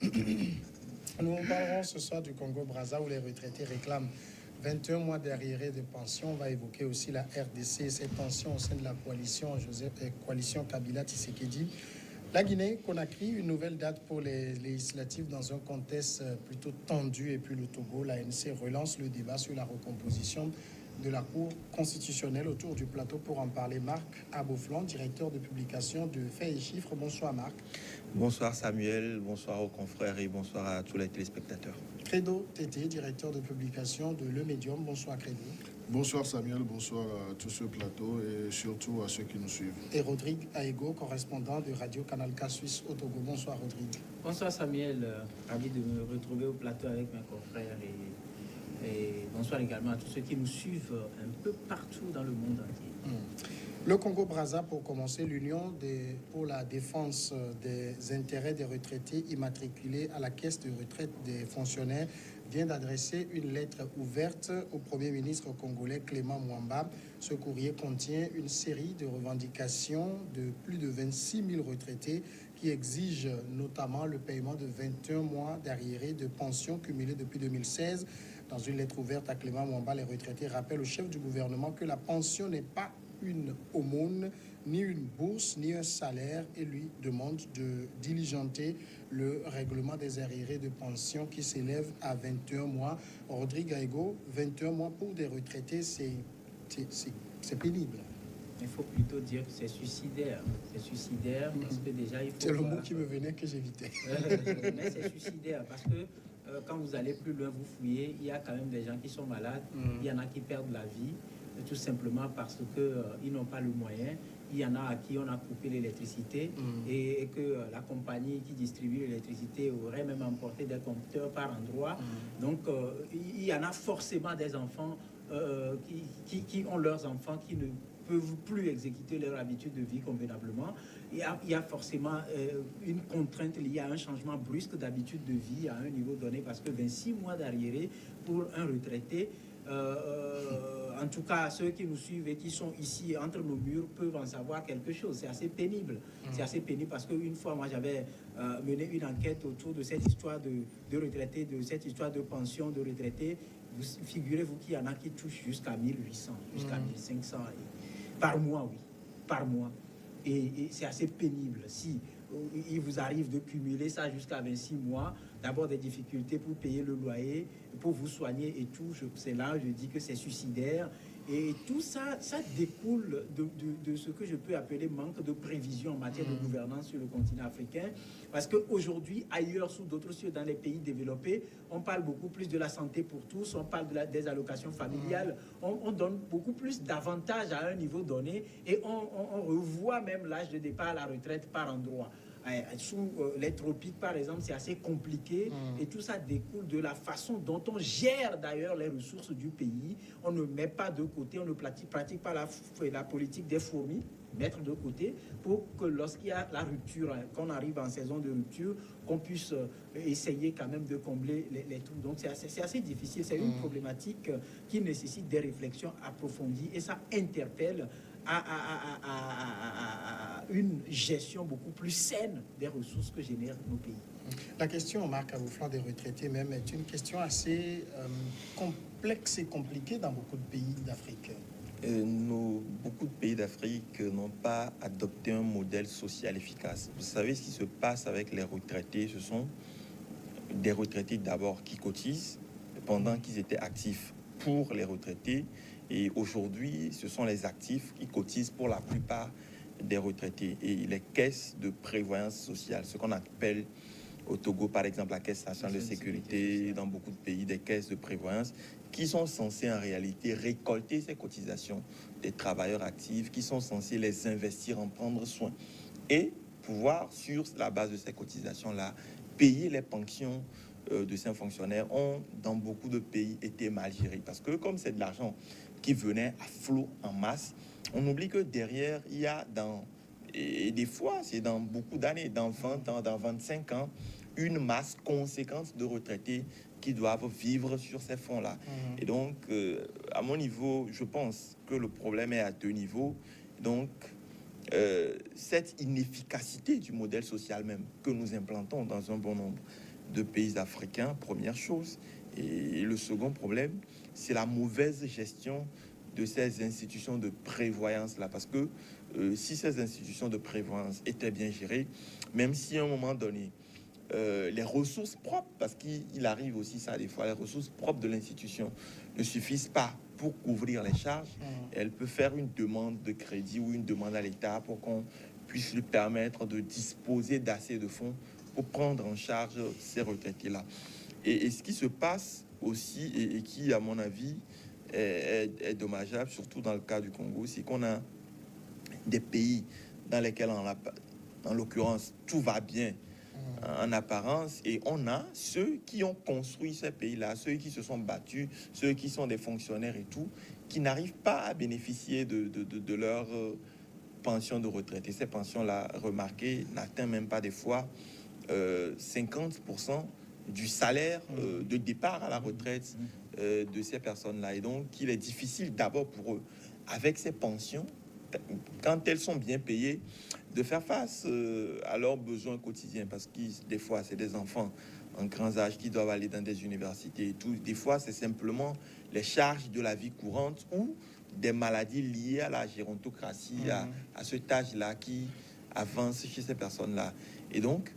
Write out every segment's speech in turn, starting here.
Nous parlerons ce soir du Congo-Brazza où les retraités réclament 21 mois d'arriérés de pension. On va évoquer aussi la RDC et ses tensions au sein de la coalition Kabila-Tshisekedi. La Guinée-Conakry, une nouvelle date pour les législatives dans un contexte plutôt tendu. Et puis le Togo, l'ANC relance le débat sur la recomposition de la Cour constitutionnelle autour du plateau. Pour en parler, Marc Aboflan, directeur de publication de Faits et Chiffres. Bonsoir Marc. Bonsoir Samuel, bonsoir aux confrères et bonsoir à tous les téléspectateurs. Credo Tété, directeur de publication de Le Médium. Bonsoir Credo. Bonsoir Samuel, bonsoir à tous sur le plateau et surtout à ceux qui nous suivent. Et Rodrigue Aego, correspondant de Radio Canal K Suisse au Togo. Bonsoir Rodrigue. Bonsoir Samuel, ravi de me retrouver au plateau avec mes confrères et bonsoir également à tous ceux qui nous suivent un peu partout dans le monde entier. Le Congo-Brazza, pour commencer, l'Union pour la défense des intérêts des retraités immatriculés à la caisse de retraite des fonctionnaires vient d'adresser une lettre ouverte au Premier ministre congolais Clément Mwamba. Ce courrier contient une série de revendications de plus de 26 000 retraités qui exigent notamment le paiement de 21 mois d'arriérés de pension cumulés depuis 2016. Dans une lettre ouverte à Clément Mwamba, les retraités rappellent au chef du gouvernement que la pension n'est pas une aumône, ni une bourse, ni un salaire, et lui demande de diligenter le règlement des arriérés de pension qui s'élève à 21 mois. Rodrigue Aego, 21 mois pour des retraités, c'est pénible. Il faut plutôt dire que c'est suicidaire. C'est suicidaire parce que déjà il faut... C'est le mot qui me venait que j'évitais. Mais c'est suicidaire parce que quand vous allez plus loin, vous fouillez, il y a quand même des gens qui sont malades, il y en a qui perdent la vie, tout simplement parce qu'ils n'ont pas le moyen. Il y en a à qui on a coupé l'électricité et que la compagnie qui distribue l'électricité aurait même emporté des compteurs par endroit. Donc, il y en a forcément des enfants qui ont leurs enfants qui ne peuvent plus exécuter leur habitude de vie convenablement. Il y a forcément une contrainte liée à un changement brusque d'habitude de vie à un niveau donné parce que 26 mois d'arriéré pour un retraité, en tout cas, ceux qui nous suivent et qui sont ici entre nos murs peuvent en savoir quelque chose. C'est assez pénible. C'est assez pénible parce qu'une fois, moi, j'avais mené une enquête autour de cette histoire de retraités, de cette histoire de pension de retraités. Figurez-vous qu'il y en a qui touchent jusqu'à 1800, jusqu'à 1500 par mois, oui, par mois. Et c'est assez pénible. Si il vous arrive de cumuler ça jusqu'à 26 mois, d'abord des difficultés pour payer le loyer, pour vous soigner et tout, c'est là je dis que c'est suicidaire. Et tout ça, ça découle de ce que je peux appeler manque de prévision en matière de gouvernance sur le continent africain. Parce qu'aujourd'hui, ailleurs, sous d'autres cieux, dans les pays développés, on parle beaucoup plus de la santé pour tous, on parle des allocations familiales, on donne beaucoup plus d'avantages à un niveau donné et on revoit même l'âge de départ à la retraite par endroit. Sous les tropiques, par exemple, c'est assez compliqué et tout ça découle de la façon dont on gère d'ailleurs les ressources du pays. On ne met pas de côté, on ne pratique pas la politique des fourmis, mettre de côté pour que lorsqu'il y a la rupture, qu'on arrive en saison de rupture, qu'on puisse essayer quand même de combler les trous. Donc c'est assez difficile, c'est une problématique qui nécessite des réflexions approfondies et ça interpelle à une gestion beaucoup plus saine des ressources que génèrent nos pays. La question, Marc Abouflan, des retraités même est une question assez complexe et compliquée dans beaucoup de pays d'Afrique. Beaucoup de pays d'Afrique n'ont pas adopté un modèle social efficace. Vous savez ce qui se passe avec les retraités, ce sont des retraités d'abord qui cotisent pendant qu'ils étaient actifs pour les retraités. Et aujourd'hui, ce sont les actifs qui cotisent pour la plupart des retraités. Et les caisses de prévoyance sociale, ce qu'on appelle au Togo, par exemple, la Caisse nationale de sécurité, dans beaucoup de pays, des caisses de prévoyance, qui sont censées en réalité récolter ces cotisations des travailleurs actifs, qui sont censés les investir, en prendre soin, et pouvoir, sur la base de ces cotisations-là, payer les pensions de ces fonctionnaires ont, dans beaucoup de pays, été mal gérés. Parce que comme c'est de l'argent qui venait à flot en masse, on oublie que derrière, il y a et des fois, c'est dans beaucoup d'années, dans 20 ans, dans 25 ans, une masse conséquente de retraités qui doivent vivre sur ces fonds-là. Et donc, à mon niveau, je pense que le problème est à deux niveaux. Donc, cette inefficacité du modèle social même que nous implantons dans un bon nombre de pays africains, première chose. Et le second problème, c'est la mauvaise gestion de ces institutions de prévoyance-là. Parce que si ces institutions de prévoyance étaient bien gérées, même si à un moment donné, les ressources propres, parce qu'il arrive aussi ça des fois, les ressources propres de l'institution ne suffisent pas pour couvrir les charges, elle peut faire une demande de crédit ou une demande à l'État pour qu'on puisse lui permettre de disposer d'assez de fonds pour prendre en charge ces retraités-là. Et ce qui se passe aussi, et qui, à mon avis, est dommageable, surtout dans le cas du Congo, c'est qu'on a des pays dans lesquels, en l'occurrence, tout va bien en apparence, et on a ceux qui ont construit ces pays-là, ceux qui se sont battus, ceux qui sont des fonctionnaires et tout, qui n'arrivent pas à bénéficier de leur pension de retraite. Et ces pensions-là, remarquez, n'atteignent même pas des fois 50% du salaire de départ à la retraite de ces personnes-là. Et donc, il est difficile d'abord pour eux, avec ces pensions, quand elles sont bien payées, de faire face à leurs besoins quotidiens. Parce que des fois, c'est des enfants en grand âge qui doivent aller dans des universités et tout. Des fois, c'est simplement les charges de la vie courante ou des maladies liées à la gérontocratie, à cet âge-là qui avance chez ces personnes-là. Et donc,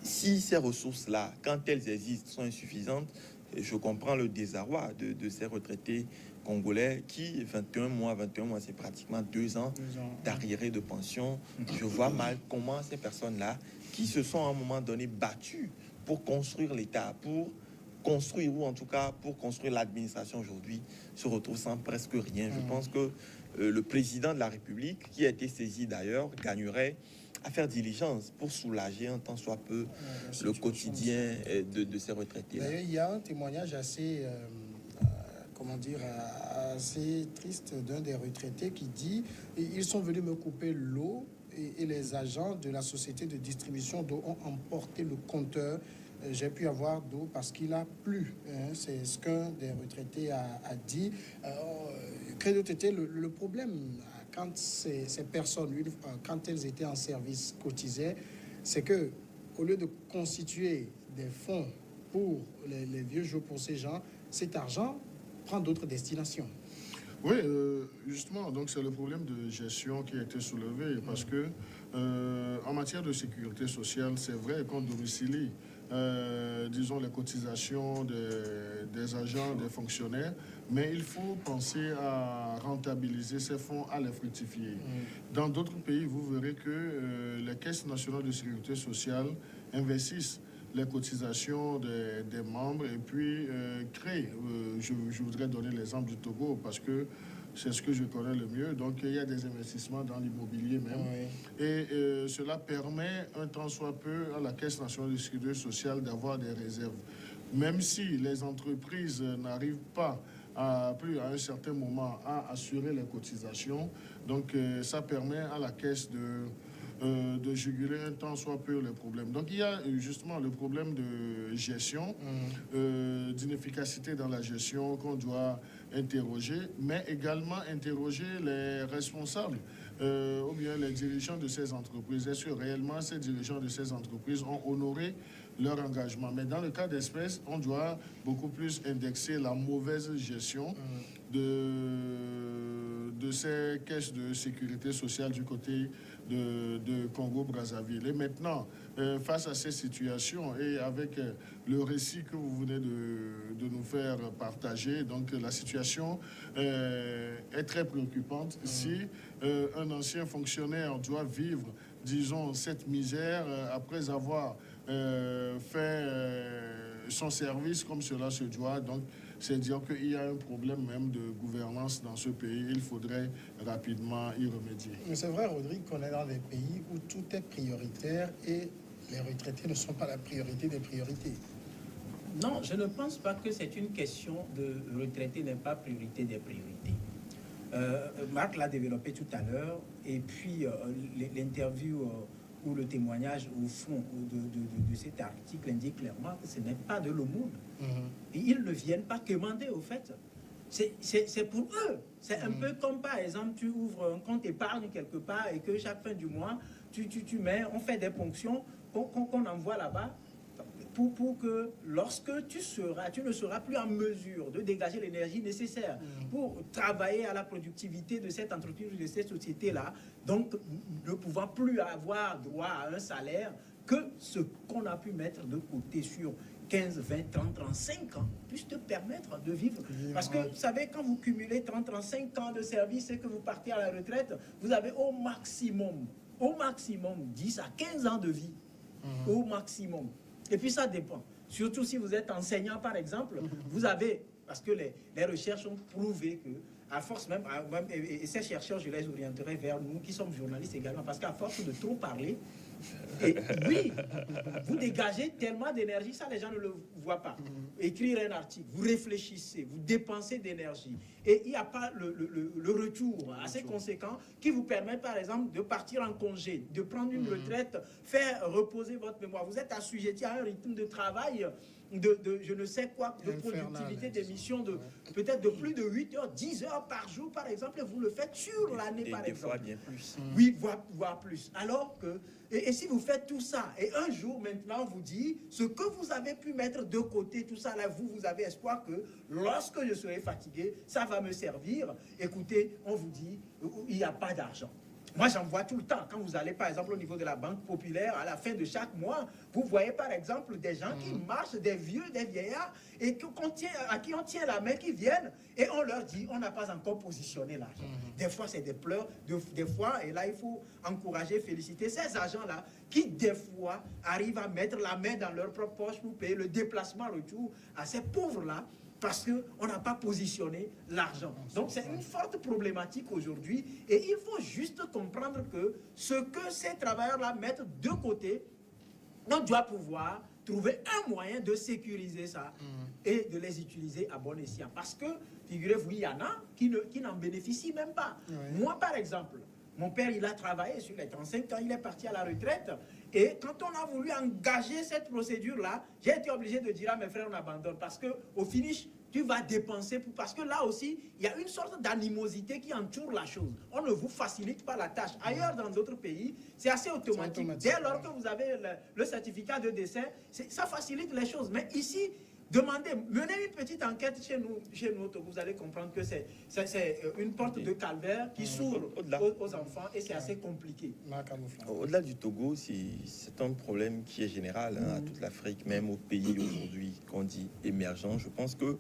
si ces ressources-là, quand elles existent, sont insuffisantes, je comprends le désarroi de ces retraités congolais qui, 21 mois, c'est pratiquement 2 ans d'arriérés de pension. Je vois mal comment ces personnes-là, qui se sont à un moment donné battues pour construire l'État, pour construire, ou en tout cas pour construire l'administration aujourd'hui, se retrouvent sans presque rien. Je pense que le président de la République, qui a été saisi d'ailleurs, gagnerait à faire diligence pour soulager un tant soit peu le quotidien de ces retraités. D'ailleurs, il y a un témoignage assez, assez triste d'un des retraités qui dit « Ils sont venus me couper l'eau et les agents de la société de distribution d'eau ont emporté le compteur. J'ai pu avoir d'eau parce qu'il a plu. » C'est ce qu'un des retraités a dit. Credo Tété, le problème, quand ces personnes, quand elles étaient en service cotisées, c'est que au lieu de constituer des fonds pour les vieux jours pour ces gens, cet argent prend d'autres destinations. Oui, justement, donc c'est le problème de gestion qui a été soulevé parce que en matière de sécurité sociale, c'est vrai qu'on domicilie, disons, les cotisations des agents, des fonctionnaires, mais il faut penser à rentabiliser ces fonds, à les fructifier. Dans d'autres pays, vous verrez que les caisses nationales de sécurité sociale investissent les cotisations des membres et puis créent. Je voudrais donner l'exemple du Togo parce que c'est ce que je connais le mieux. Donc, il y a des investissements dans l'immobilier même. Oui. Et cela permet, un tant soit peu, à la Caisse nationale de sécurité sociale d'avoir des réserves. Même si les entreprises n'arrivent pas plus à un certain moment à assurer les cotisations, donc ça permet à la Caisse de juguler un tant soit peu les problèmes. Donc il y a justement le problème de gestion, d'inefficacité dans la gestion qu'on doit interroger, mais également interroger les responsables ou bien les dirigeants de ces entreprises. Est-ce que réellement ces dirigeants de ces entreprises ont honoré leur engagement? Mais dans le cas d'espèce, on doit beaucoup plus indexer la mauvaise gestion de ces caisses de sécurité sociale du côté de Congo-Brazzaville. Et maintenant, face à ces situations et avec le récit que vous venez de nous faire partager, donc la situation est très préoccupante. Si un ancien fonctionnaire doit vivre, disons, cette misère après avoir fait son service comme cela se doit, donc c'est dire qu'il y a un problème même de gouvernance dans ce pays. Il faudrait rapidement y remédier. Mais c'est vrai, Rodrigue, qu'on est dans des pays où tout est prioritaire et les retraités ne sont pas la priorité des priorités. Non, je ne pense pas que c'est une question de retraité n'est pas priorité des priorités. Marc l'a développé tout à l'heure, et puis l'interview ou le témoignage au fond de cet article indique clairement que ce n'est pas de l'aumône. Et ils ne viennent pas commander, au fait. C'est pour eux. C'est un peu comme, par exemple, tu ouvres un compte épargne quelque part et que chaque fin du mois, tu mets, on fait des ponctions qu'on envoie là-bas. pour que lorsque tu ne seras plus en mesure de dégager l'énergie nécessaire pour travailler à la productivité de cette entreprise ou de cette société-là, donc ne pouvant plus avoir droit à un salaire, que ce qu'on a pu mettre de côté sur 15, 20, 30, 35 ans puisse te permettre de vivre. Parce que, vous savez, quand vous cumulez 30, 35 ans de service et que vous partez à la retraite, vous avez au maximum 10 à 15 ans de vie. Au maximum. Et puis ça dépend. Surtout si vous êtes enseignant, par exemple, vous avez, parce que les recherches ont prouvé que, à force même, et ces chercheurs, je les orienterai vers nous qui sommes journalistes également, parce qu'à force de trop parler, et oui, vous dégagez tellement d'énergie, ça les gens ne le voient pas. Écrire un article, vous réfléchissez, vous dépensez d'énergie, et il n'y a pas le retour assez conséquent qui vous permet par exemple de partir en congé, de prendre une retraite, faire reposer votre mémoire. Vous êtes assujetti à un rythme de travail de je ne sais quoi, de productivité d'émission de peut-être de plus de 8 heures, 10 heures par jour par exemple, et vous le faites sur l'année par exemple. Des fois bien plus. Oui, voire plus. Alors que, et si vous faites tout ça, et un jour maintenant on vous dit, ce que vous avez pu mettre de côté, tout ça là, vous avez espoir que lorsque je serai fatigué, ça va me servir. Écoutez, on vous dit, il n'y a pas d'argent. Moi, j'en vois tout le temps. Quand vous allez, par exemple, au niveau de la Banque Populaire, à la fin de chaque mois, vous voyez, par exemple, des gens qui marchent, des vieux, des vieillards, et à qui on tient la main, qui viennent, et on leur dit, on n'a pas encore positionné l'argent. Des fois, c'est des pleurs, des fois, et là, il faut encourager, féliciter ces agents-là, qui, des fois, arrivent à mettre la main dans leur propre poche pour payer le déplacement retour à ces pauvres-là, parce qu'on n'a pas positionné l'argent. Donc c'est une forte problématique aujourd'hui et il faut juste comprendre que ce que ces travailleurs-là mettent de côté, on doit pouvoir trouver un moyen de sécuriser ça et de les utiliser à bon escient. Parce que, figurez-vous, il y en a qui n'en bénéficient même pas. Moi, par exemple, mon père, il a travaillé sur les 35 ans, il est parti à la retraite. Et quand on a voulu engager cette procédure-là, j'ai été obligé de dire à mes frères, on abandonne. Parce qu'au finish, tu vas dépenser. Parce que là aussi, il y a une sorte d'animosité qui entoure la chose. On ne vous facilite pas la tâche. Ailleurs, dans d'autres pays, c'est assez automatique. Dès lors que vous avez le certificat de décès, ça facilite les choses. Mais ici, demandez, menez une petite enquête chez nous, vous allez comprendre que c'est une porte de calvaire qui s'ouvre aux enfants et c'est assez compliqué. Au-delà du Togo, c'est un problème qui est général à toute l'Afrique, même au pays aujourd'hui qu'on dit émergent. Je pense que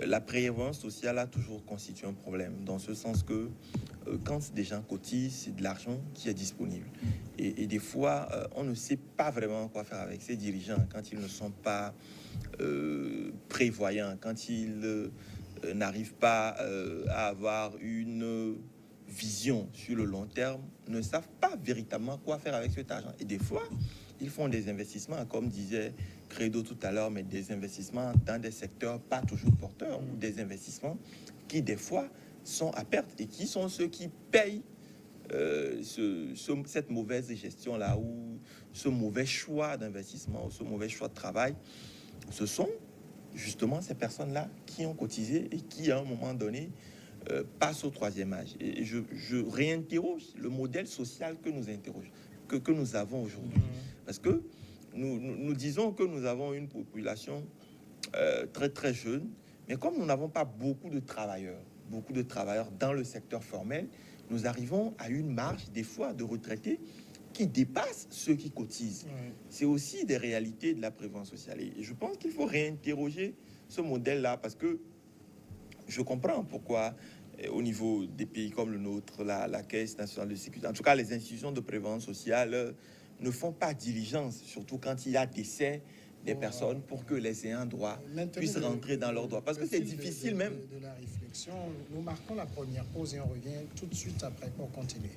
la prévoyance sociale a toujours constitué un problème, dans ce sens que quand des gens cotisent, c'est de l'argent qui est disponible. Et des fois, on ne sait pas vraiment quoi faire avec ces dirigeants quand ils ne sont pas prévoyants, quand ils n'arrivent pas à avoir une vision sur le long terme, ne savent pas véritablement quoi faire avec cet argent. Et des fois, ils font des investissements, comme disait Credo tout à l'heure, mais des investissements dans des secteurs pas toujours porteurs, ou des investissements qui, des fois, sont à perte et qui sont ceux qui payent cette mauvaise gestion-là, ou ce mauvais choix d'investissement, ou ce mauvais choix de travail. Ce sont justement ces personnes-là qui ont cotisé et qui, à un moment donné, passent au troisième âge. Et je réinterroge le modèle social que nous avons aujourd'hui. Parce que nous disons que nous avons une population très très jeune, mais comme nous n'avons pas beaucoup de travailleurs dans le secteur formel, nous arrivons à une marge des fois de retraités qui dépassent ceux qui cotisent. C'est aussi des réalités de la prévoyance sociale. Et je pense qu'il faut réinterroger ce modèle-là, parce que je comprends pourquoi au niveau des pays comme le nôtre, la Caisse nationale de sécurité, en tout cas les institutions de prévoyance sociale ne font pas diligence, surtout quand il y a décès des personnes, pour que les ayants droit puissent rentrer dans leurs droits. Parce que c'est difficile même. De la réflexion, nous marquons la première pause et on revient tout de suite après pour continuer.